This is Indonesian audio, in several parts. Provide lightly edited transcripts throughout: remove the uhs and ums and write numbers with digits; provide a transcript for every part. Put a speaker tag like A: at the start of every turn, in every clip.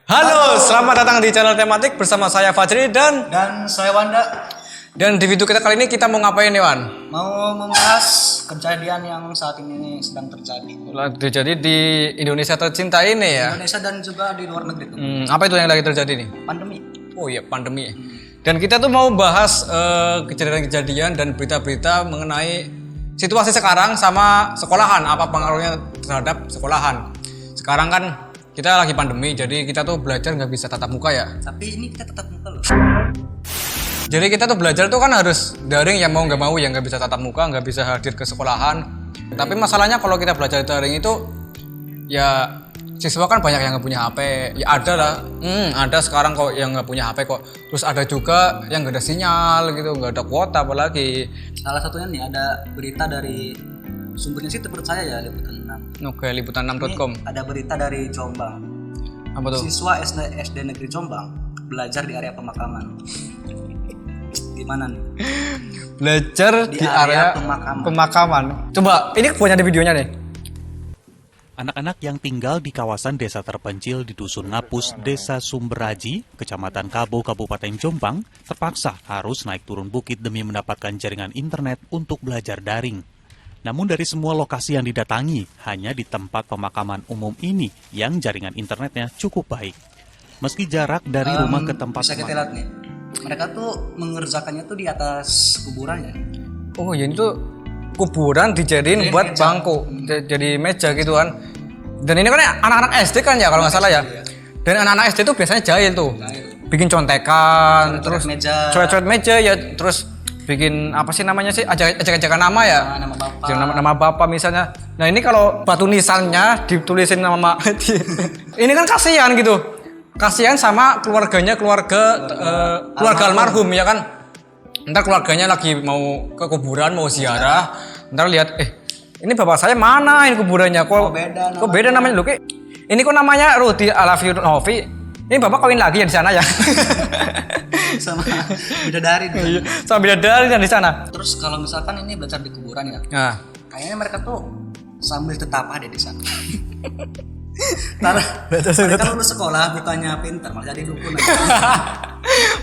A: Halo, selamat datang di channel tematik bersama saya Fajri dan
B: saya Wanda.
A: Dan di video kita kali ini kita mau ngapain nih, Wan?
B: Mau membahas kejadian yang saat ini sedang terjadi.
A: Jadi di Indonesia tercinta ini ya.
B: Indonesia dan juga di luar negeri tuh.
A: Apa itu yang lagi terjadi nih?
B: Pandemi.
A: Oh iya, pandemi. Dan kita tuh mau bahas kejadian-kejadian dan berita-berita mengenai situasi sekarang sama sekolahan, apa pengaruhnya terhadap sekolahan. Sekarang kan kita lagi pandemi, jadi kita tuh belajar nggak bisa tatap muka ya.
B: Tapi ini kita tetap muka loh.
A: Jadi kita tuh belajar tuh kan harus daring, ya mau nggak mau, yang nggak bisa tatap muka, nggak bisa hadir ke sekolahan. Tapi masalahnya kalau kita belajar daring itu, ya siswa kan banyak yang nggak punya HP. Ya ada lah, ada sekarang kok yang nggak punya HP kok. Terus ada juga yang nggak ada sinyal gitu, nggak ada kuota apalagi.
B: Salah satunya nih ada berita dari sumbernya sih terpercaya ya, Liputan 6.
A: Oke, liputan6.com.
B: Ada berita dari Jombang.
A: Apa tuh?
B: Siswa SD Negeri Jombang belajar di area pemakaman. Gimana nih?
A: Belajar di area pemakaman. Coba, ini punya di videonya nih.
C: Anak-anak yang tinggal di kawasan desa terpencil di Dusun Ngapus, Desa Sumberaji, Kecamatan Kabo, Kabupaten Jombang, terpaksa harus naik turun bukit demi mendapatkan jaringan internet untuk belajar daring. Namun dari semua lokasi yang didatangi, hanya di tempat pemakaman umum ini yang jaringan internetnya cukup baik. Meski jarak dari rumah ke tempat
B: bisa kita lihat nih, mereka tuh mengerjakannya tuh di atas kuburan ya.
A: Oh ya, ini tuh kuburan dijadiin buat meja. Bangku, jadi meja gitu kan. Dan ini kan anak-anak SD kan ya kalau nggak salah ya. Dan anak-anak SD tuh biasanya jahil tuh, bikin contekan, terus coret-coret meja ya, terus bikin apa sih namanya sih, ajak-ajakan nama ya, nama bapak misalnya. Nah ini kalau batu nisannya ditulisin nama ini kan kasihan gitu, kasihan sama keluarga almarhum ya kan. Ntar keluarganya lagi mau ke kuburan, mau ziarah, ntar lihat ini bapak saya mana, ini kuburannya kok beda namanya loh, ini kok namanya Rudi Alafi Novi, ini bapak kawin lagi ya di sana ya.
B: Sama bidadari
A: di sana. Sama bidadari yang di sana.
B: Terus kalau misalkan ini belajar di kuburan ya, kayaknya mereka tuh sambil tetapah deh di sana. Karena mereka lulus sekolah bukannya pintar, malah jadi dukun aja.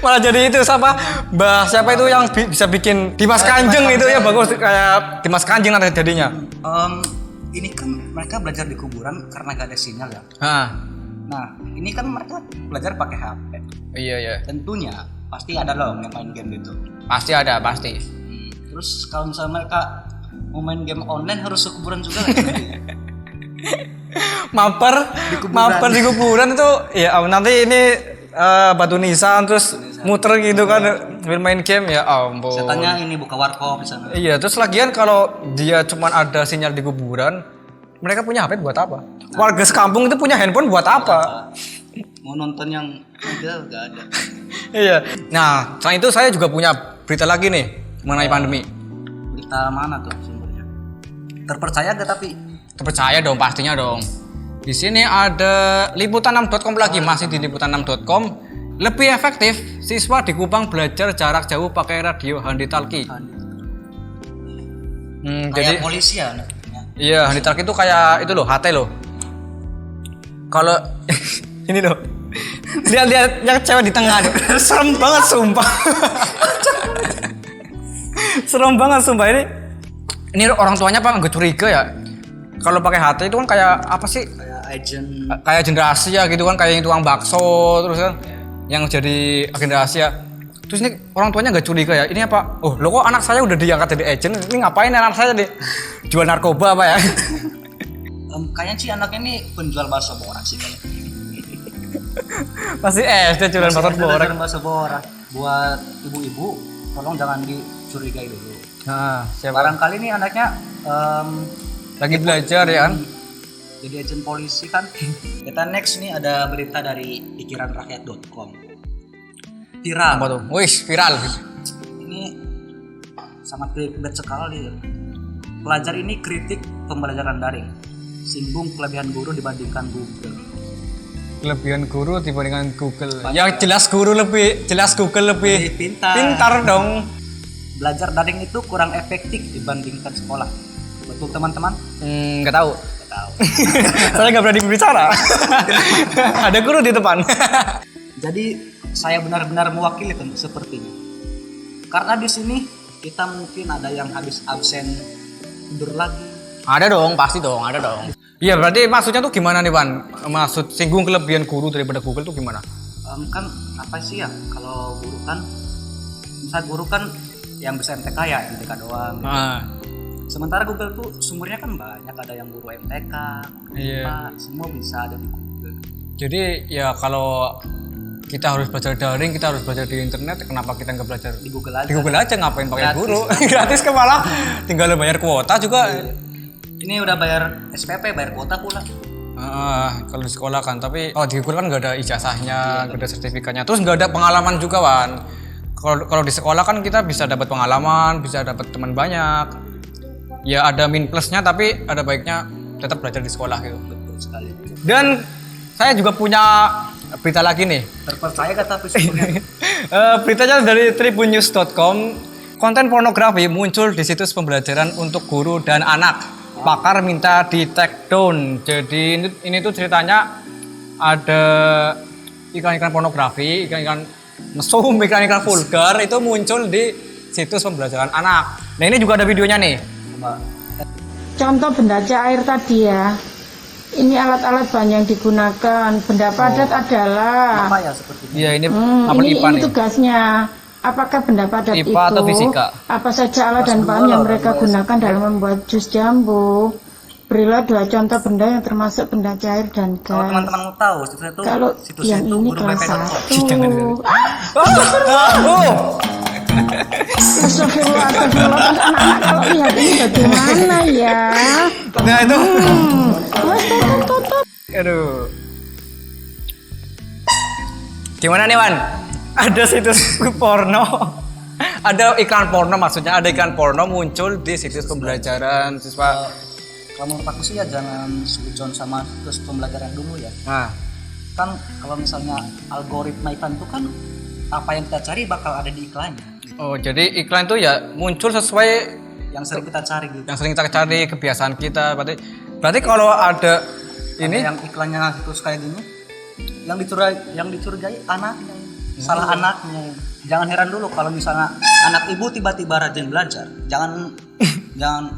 A: Malah jadi itu siapa itu yang bisa bikin Dimas Kanjeng itu ya, bagus kayak Dimas Kanjeng nanti jadinya.
B: Ini kan mereka belajar di kuburan karena gak ada sinyal ya. Nah, ini kan mereka belajar pakai HP.
A: Iya.
B: Tentunya pasti ada loh yang main game gitu.
A: Pasti ada, pasti.
B: Terus kalau misalnya mereka mau main game online harus ke kuburan juga lagi.
A: mampir di kuburan itu ya nanti ini batu nisan terus muter gitu kan, main game ya ampun.
B: Setannya ini buka warkop di sana.
A: Iya, terus lagian kalau dia cuma ada sinyal di kuburan, mereka punya HP buat apa? Warga sekampung itu punya handphone buat apa?
B: Mau nonton yang ada nggak ada.
A: Iya. Nah, selain itu saya juga punya berita lagi nih mengenai pandemi.
B: Berita mana tuh sumbernya? Terpercaya gak tapi?
A: Terpercaya dong, pastinya dong. Di sini ada liputan6.com lagi, masih di liputan6.com. Lebih efektif, siswa di Kupang belajar jarak jauh pakai radio handitalki.
B: Jadi polisi ya?
A: Iya, handitalki itu kayak itu loh, HT loh. Kalau ini loh, lihat yang cewek di tengah nih, serem banget sumpah. Serem banget sumpah ini orang tuanya apa nggak curiga ya? Kalau pakai HT itu kan kayak apa sih? Kayak agent rahasia gitu kan, kayak yang tukang bakso terus kan, yang jadi agen rahasia. Terus ini orang tuanya nggak curiga ya? Ini apa? Oh, lo kok anak saya udah diangkat jadi agent? Ini ngapain anak saya nih? Jual narkoba apa ya?
B: Kayaknya sih anaknya ini penjual bakso borak sih kayaknya.
A: Masih SD jualan
B: bakso borak. Buat ibu-ibu, tolong jangan dicurigai dulu.
A: Nah,
B: barangkali nih anaknya
A: lagi belajar ya kan?
B: Jadi agen polisi kan. Kita next nih ada berita dari pikiranrakyat.com. Viral.
A: Apa tuh? Wih, viral.
B: Ini sangat clickbait sekali. Pelajar ini kritik pembelajaran daring. Singgung kelebihan guru dibandingkan Google.
A: Kelebihan guru dibandingkan Google. Yang jelas Google lebih
B: pintar.
A: Pintar dong.
B: Belajar daring itu kurang efektif dibandingkan sekolah. Betul teman-teman?
A: Nggak tahu.
B: Nggak tahu.
A: Saya nggak berani berbicara. Ada guru di depan.
B: Jadi saya benar-benar mewakili tentu sepertinya. Karena di sini kita mungkin ada yang habis absen tidur lagi.
A: Ada dong, pasti dong, ada dong. Iya, berarti maksudnya tuh gimana nih, Wan? Maksud singgung kelebihan guru daripada Google tuh gimana?
B: Kan apa sih ya, kalau guru kan, misal guru kan yang bisa MTK ya, MTK doang gitu. Sementara Google tuh sumbernya kan banyak, ada yang guru MTK,
A: Iya.
B: semua bisa ada di Google.
A: Jadi ya kalau kita harus belajar daring, kita harus belajar di internet, kenapa kita nggak belajar
B: Di Google aja.
A: di Google aja, ngapain pakai
B: Gratis.
A: guru? Gratis ke malah tinggal bayar kuota juga.
B: Ini udah bayar SPP, bayar kuota pula.
A: Kalau di sekolah kan, tapi kalau di Google kan nggak ada ijazahnya, nggak ada sertifikatnya, terus nggak ada pengalaman juga, Wan. Kalau di sekolah kan kita bisa dapat pengalaman, bisa dapat teman banyak. Ya ada min plusnya, tapi ada baiknya tetap belajar di sekolah gitu.
B: Betul sekali.
A: Dan saya juga punya berita lagi nih.
B: Terpercaya gak tapi sumbernya?
A: Beritanya dari tribunnews.com. Konten pornografi muncul di situs pembelajaran untuk guru dan anak. Pakar minta di take down. Jadi ini tuh ceritanya ada iklan-iklan pornografi, iklan-iklan mesum, iklan-iklan vulgar itu muncul di situs pembelajaran anak. Nah ini juga ada videonya nih.
B: Coba.
D: Contoh benda cair tadi ya. Ini alat-alat bahan yang digunakan. Benda padat adalah.
B: Apa ya seperti ini?
A: Iya ini apel IPA
D: ini
A: nih.
D: tugasnya. Apakah benda padat
A: IPA
D: itu
A: atau fisika?
D: apa saja alat dan bahan yang mereka gunakan dalam membuat jus jambu? Berilah 2 contoh benda yang termasuk benda cair dan
B: Kalau
D: gas.
B: teman-teman mau tahu, situsnya itu
D: Kalau
B: situsnya
D: yang
B: itu
D: ini kelas
B: gurubp.com.
D: 1. Astagfirullah, anak-anak kalau lihat ini bagaimana ya?
A: Nah itu.
D: Mas, tutup.
A: Aduh. Gimana nih, Wan? Ada situs porno. Ada iklan porno, maksudnya ada iklan porno muncul di situs pembelajaran siswa.
B: Kalau menurut aku sih ya jangan seujon sama situs pembelajaran dulu ya.
A: Nah,
B: Kan kalau misalnya algoritma iklan itu kan apa yang kita cari bakal ada di iklannya.
A: oh jadi iklan itu ya muncul sesuai
B: Yang sering kita cari gitu.
A: yang sering kita cari, kebiasaan kita. Berarti kalau ada ini
B: Ada yang iklannya situs kayak gini, yang dicurigai anaknya, salah anaknya. Jangan heran dulu kalau misalnya anak ibu tiba-tiba rajin belajar. Jangan jangan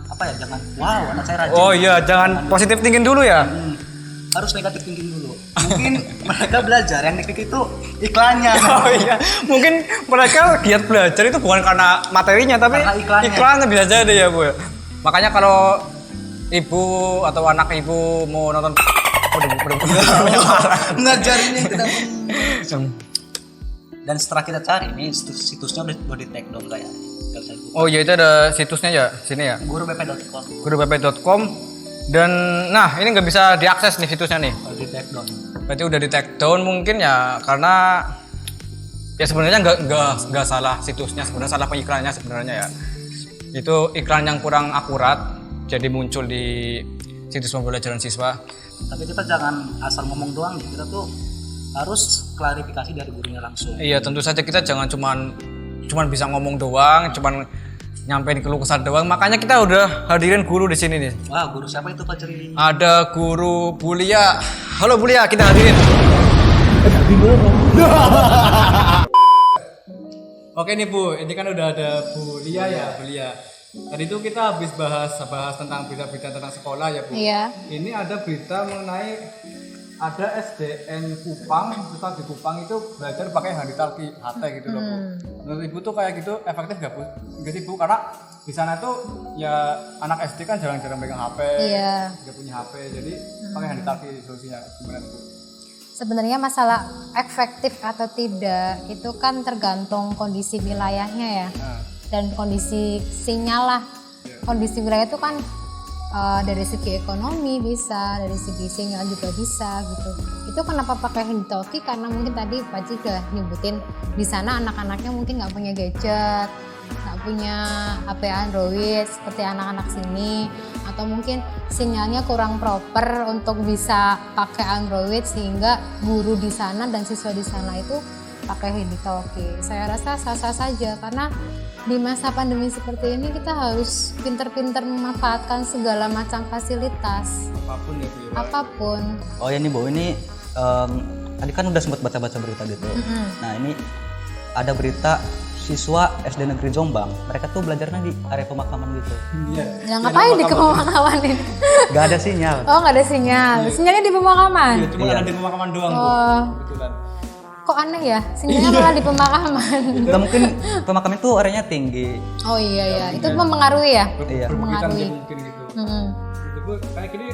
B: wow anak saya rajin.
A: oh iya, jangan positif thinking dulu ya.
B: Harus negatif thinking dulu. Mungkin mereka belajar yang diklik itu iklannya.
A: Oh iya, mungkin mereka giat belajar itu bukan karena materinya, tapi
B: Karena
A: iklannya bisa jadi ya, Bu. Makanya kalau ibu atau anak ibu mau nonton
B: Ngajarin yang tidak dan setelah kita cari nih situsnya udah di take down kayak
A: oh iya, itu ada situsnya ya, sini ya,
B: gurubp.com.
A: gurubp.com. Dan nah ini nggak bisa diakses nih situsnya nih,
B: Kalau di take down.
A: berarti udah di take down mungkin ya, karena ya sebenarnya nggak salah situsnya, sebenarnya salah pengiklannya sebenarnya ya. Itu iklan yang kurang akurat jadi muncul di situs pembelajaran siswa.
B: Tapi kita jangan asal ngomong doang, kita tuh harus klarifikasi dari gurunya langsung.
A: Iya, tentu saja kita jangan cuman bisa ngomong doang, cuman nyampein keluh kesah doang. Makanya kita udah hadirin guru di sini nih.
B: Wah, guru siapa itu Pak Jeri?
A: Ada guru Bulia. Halo Bulia, kita hadirin. Oke nih Bu, ini kan udah ada Bulia ya, Bulia. Tadi itu kita habis bahas tentang berita-berita tentang sekolah ya Bu.
E: Iya.
A: Ini ada berita mengenai ada SDN Kupang, terus di Kupang itu belajar pakai handtalki HT gitu loh Bu. Menurut Ibu tuh kayak gitu efektif gak Bu? Enggak sih Bu, karena di sana tuh ya anak SD kan jarang-jarang pegang HP,
E: Iya.
A: nggak punya HP, jadi pakai handtalki solusinya gimana Bu?
E: Sebenarnya masalah efektif atau tidak itu kan tergantung kondisi wilayahnya ya,
A: Nah,
E: dan kondisi sinyal lah. Kondisi wilayah itu kan dari segi ekonomi bisa, dari segi sinyal juga bisa gitu. Itu kenapa pakai handtalkie, karena mungkin tadi Pak Ji udah nyebutin di sana anak-anaknya mungkin nggak punya gadget, nggak punya HP Android seperti anak-anak sini, atau mungkin sinyalnya kurang proper untuk bisa pakai Android, sehingga guru di sana dan siswa di sana itu pakai handytalki. Saya rasa sah-sah saja karena di masa pandemi seperti ini kita harus pinter-pinter memanfaatkan segala macam fasilitas.
A: Apapun ya Bu.
E: Apapun.
B: Oh ya nih Bu, ini tadi kan udah sempat baca-baca berita gitu. Nah ini ada berita siswa SD Negeri Jombang, mereka tuh belajarnya di area pemakaman gitu.
E: Ya ngapain di pemakaman ini?
B: Gak ada sinyal.
E: Oh nggak ada sinyal. Sinyalnya di pemakaman.
A: Cuma ada di pemakaman doang Bu.
E: Oh.
A: Kebetulan.
E: Kok aneh ya? Sinyalnya malah di pemakaman.
B: Nggak mungkin pemakaman itu areanya tinggi.
E: Oh iya. Itu mempengaruhi ya?
B: Iya.
E: Mempengaruhi.
A: Mungkin gitu.
E: Mm-mm.
A: Itu Bu, kayak gini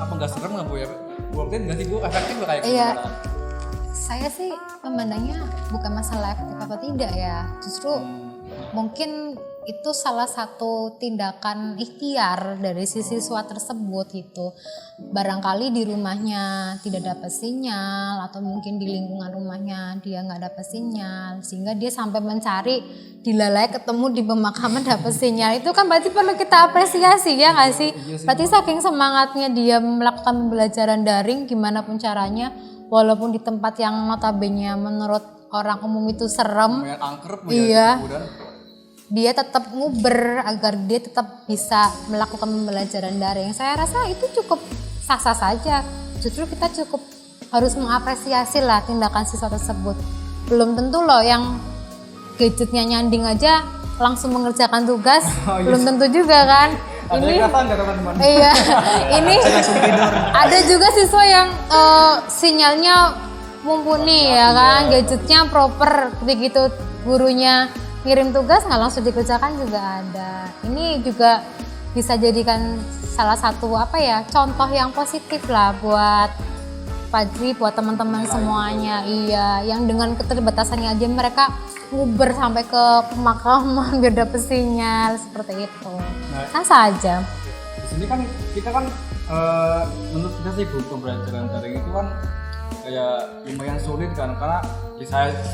A: apa nggak serem nggak Bu ya? Worth it nggak sih Bu? Efektif nggak kayak
E: Iya.
A: gimana?
E: Saya sih memandangnya bukan masalah efektif atau tidak ya. Justru mungkin itu salah satu tindakan ikhtiar dari si siswa tersebut gitu. Barangkali di rumahnya tidak dapat sinyal atau mungkin di lingkungan rumahnya dia nggak dapat sinyal sehingga dia sampai mencari dilalai ketemu di pemakaman dapat sinyal. Itu kan berarti perlu kita apresiasi ya nggak sih? Berarti saking semangatnya dia melakukan pembelajaran daring gimana pun caranya walaupun di tempat yang notabene menurut orang umum itu serem.
A: Lumayan angker Bu
E: Iya.
A: ya.
E: Dia tetap nguber agar dia tetap bisa melakukan pembelajaran daring. Saya rasa itu cukup sah-sah saja. Justru kita cukup harus mengapresiasi lah tindakan siswa tersebut. Belum tentu loh yang gadgetnya nyanding aja langsung mengerjakan tugas. Belum tentu juga kan. Ini
A: teman-teman?
E: iya. Ini ada juga siswa yang sinyalnya mumpuni ya kan, gadgetnya proper, begitu gurunya ngirim tugas nggak langsung dikerjakan juga ada. Ini juga bisa jadikan salah satu contoh yang positif lah buat Fajri, buat teman-teman semuanya. Iya, yang dengan keterbatasannya aja mereka nguber sampai ke pemakaman biar dapet sinyal seperti itu. Nah saja.
A: Di sini kan kita kan menurut kita sih Bu, pembelajaran daring itu kan kayak lumayan sulit kan, karena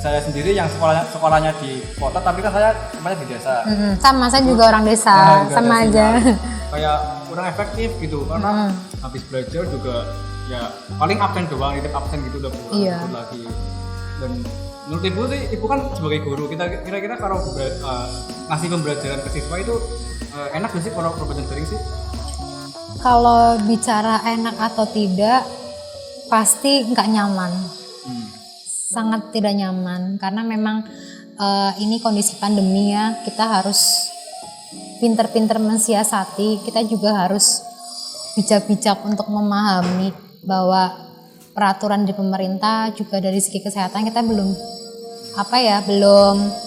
A: saya sendiri yang sekolahnya di kota tapi kan saya sebenarnya di desa.
E: Sama, saya juga orang desa,
A: Nggak
E: sama
A: ada
E: aja.
A: sinyal. Kayak kurang efektif gitu karena habis belajar juga ya paling absen doang, nitip absen gitu udah pulang
E: Iya.
A: ikut lagi. Dan menurut Ibu sih, Ibu kan sebagai guru, kita kira-kira kalau ngasih pembelajaran ke siswa itu enak gak sih kalau pembelajaran daring sih?
E: Kalau bicara enak atau tidak, pasti nggak nyaman. Sangat tidak nyaman karena memang ini kondisi pandemi ya, kita harus pinter-pinter mensiasati. Kita juga harus bijak-bijak untuk memahami bahwa peraturan di pemerintah juga dari segi kesehatan kita belum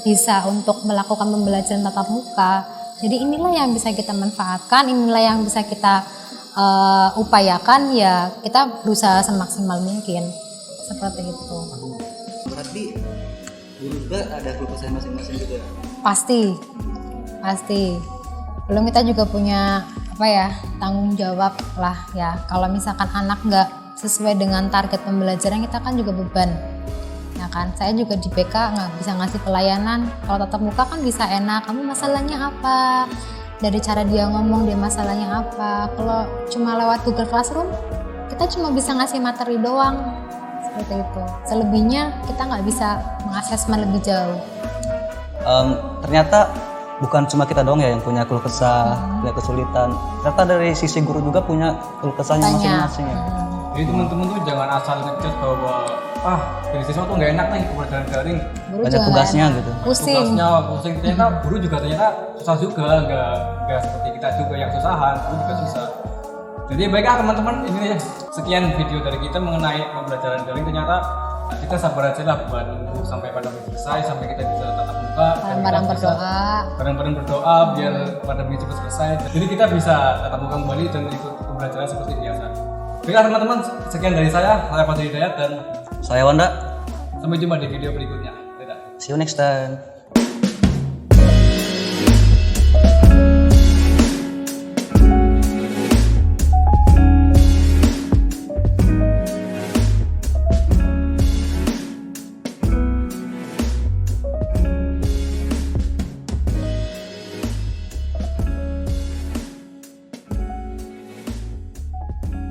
E: bisa untuk melakukan pembelajaran tatap muka. Jadi inilah yang bisa kita manfaatkan, inilah yang bisa kita upayakan, ya kita berusaha semaksimal mungkin seperti itu.
B: Berarti dulu juga ada keluh kesah masing-masing gitu ya?
E: Pasti. Belum kita juga punya tanggung jawab lah ya. Kalau misalkan anak nggak sesuai dengan target pembelajaran, kita kan juga beban. Ya kan, saya juga di BK nggak bisa ngasih pelayanan. Kalau tatap muka kan bisa enak, kamu masalahnya apa? Dari cara dia ngomong, dia masalahnya apa. Kalau cuma lewat Google Classroom, kita cuma bisa ngasih materi doang. Seperti itu. Selebihnya kita nggak bisa mengasesmen lebih jauh.
B: Ternyata bukan cuma kita doang ya yang punya keluh kesah, punya kesulitan. Ternyata dari sisi guru juga punya keluh kesahnya masing-masing ya.
A: Jadi teman-teman tuh jangan asal ngechat bahwa dari siswa tuh nggak enak nih pembelajaran daring.
E: Guru
B: Banyak
E: juga nggak
B: tugasnya
E: enak.
B: gitu.
E: Pusing.
A: Pusing. Ternyata guru juga susah juga, nggak seperti kita juga yang susahan, guru juga susah. Jadi baiklah teman-teman, ini ya sekian video dari kita mengenai pembelajaran daring. Ternyata kita sabar aja lah buat nunggu sampai pandemi selesai, sampai kita bisa tatap muka. Bareng-bareng berdoa biar pandemi cepat selesai. Jadi kita bisa tatap muka kembali dan ikut pembelajaran seperti biasa. Baiklah teman-teman, sekian dari saya Fajri Hidayat dan
B: Saya Wanda.
A: sampai jumpa di video berikutnya. Dadah.
B: See you next time.